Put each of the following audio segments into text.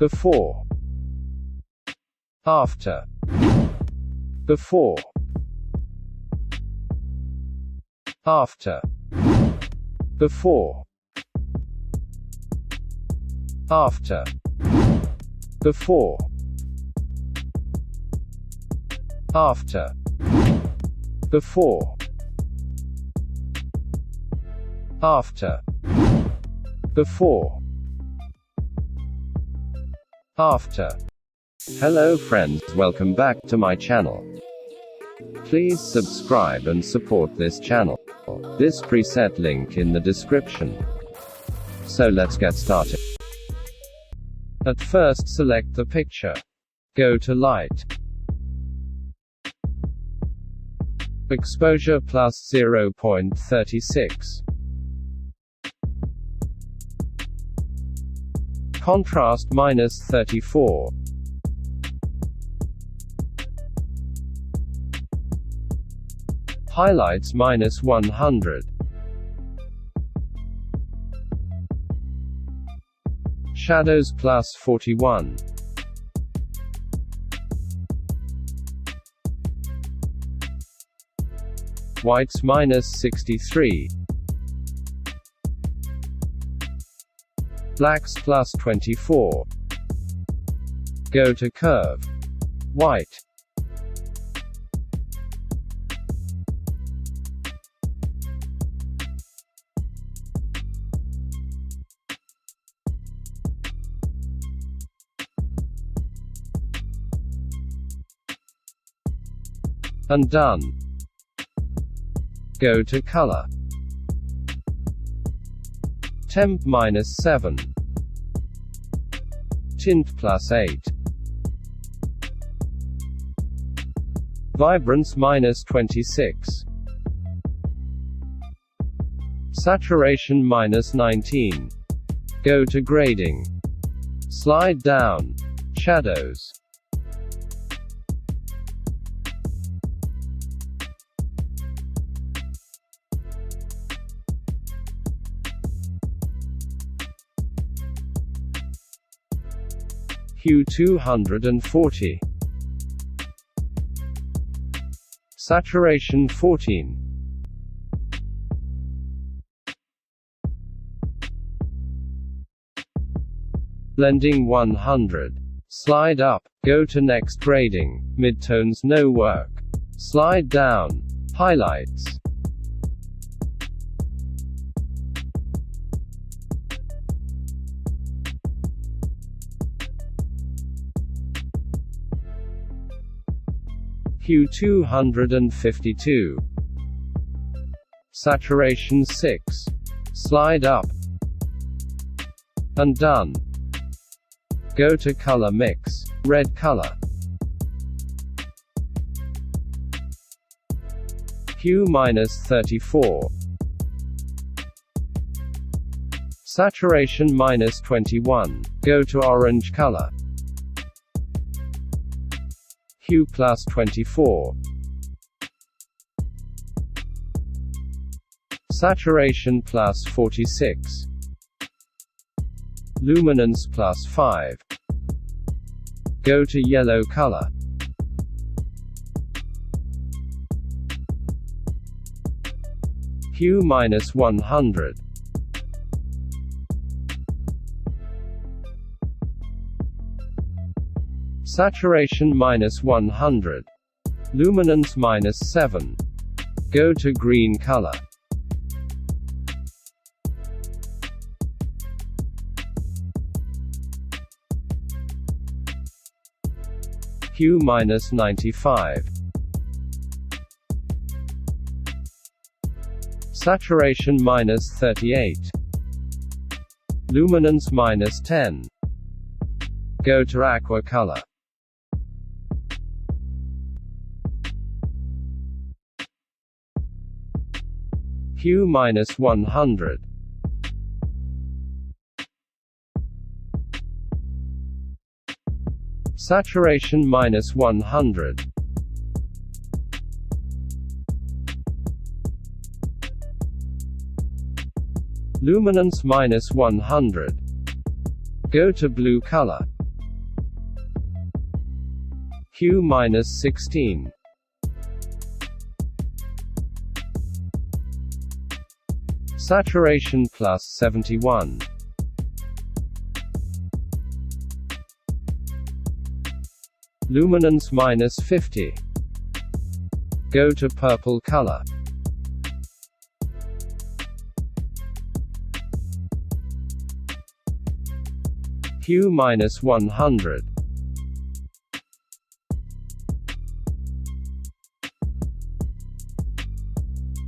before, after, before, after, before, after, before, after, before, after, before, after. Hello friends, welcome back to my channel. Please subscribe and support this channel. This preset link in the description. So let's get started. At first select the picture. Go to Light. Exposure plus 0.36. Contrast minus 34. Highlights minus 100. Shadows plus 41. Whites minus 63. Blacks plus 24. Go to Curve. White. And done. Go to Color. Temp minus 7. Tint plus 8. Vibrance minus 26. Saturation minus 19. Go to Grading. Slide down. Shadows. Hue 240. Saturation 14. Blending 100. Slide up. Go to Next Grading. Midtones no work. Slide down. Highlights. Hue 252. Saturation 6. Slide up. And done. Go to Color Mix. Red color. Hue minus 34. Saturation minus 21. Go to Orange color. Hue plus 24. Saturation plus 46. Luminance plus 5. Go to Yellow color. Hue minus 100. Saturation minus 100. Luminance minus 7. Go to Green color. Hue minus 95. Saturation minus 38. Luminance minus 10. Go to Aqua color. Hue minus 100. Saturation minus 100. Luminance minus 100. Go to Blue color. Hue -16. Saturation +71. Luminance -50. Go to purple color. Hue -100.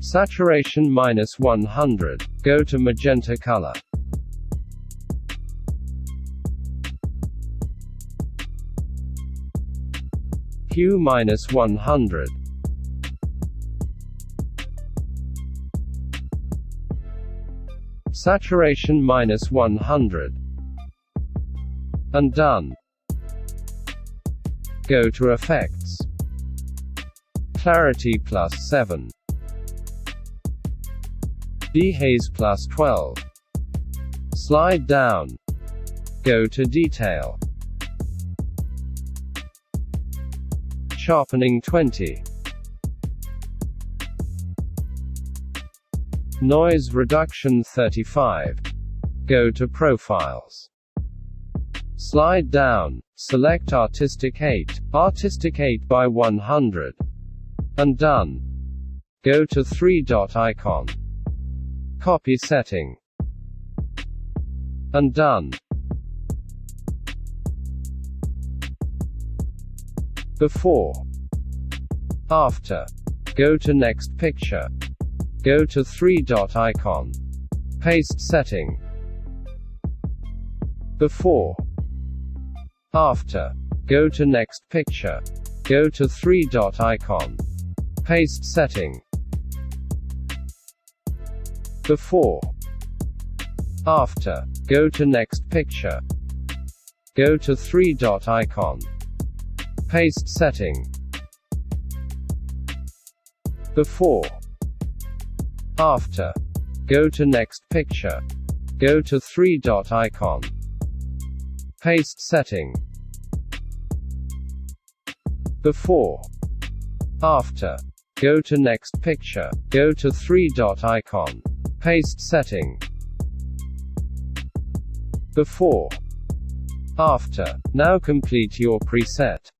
Saturation -100. Go to magenta color. Hue -100. Saturation -100. And done. Go to Effects. Clarity +7. Dehaze +12. Slide down. Go to Detail. Sharpening 20. Noise reduction 35. Go to Profiles. Slide down, select Artistic 8, Artistic 8 by 100. And done. Go to 3-dot icon. Copy setting. And done. Before. After. Go to Next Picture. Go to 3-dot icon. Paste setting. Before. After. Go to Next Picture. Go to 3-dot icon. Paste setting. Before. After. Go to Next Picture. Go to 3-dot icon. Paste setting. Before. After. Go to Next Picture. Go to 3-dot icon. Paste setting. Before. After. Go to Next Picture. Go to 3-dot icon. Paste setting. Before. After. Now complete your preset.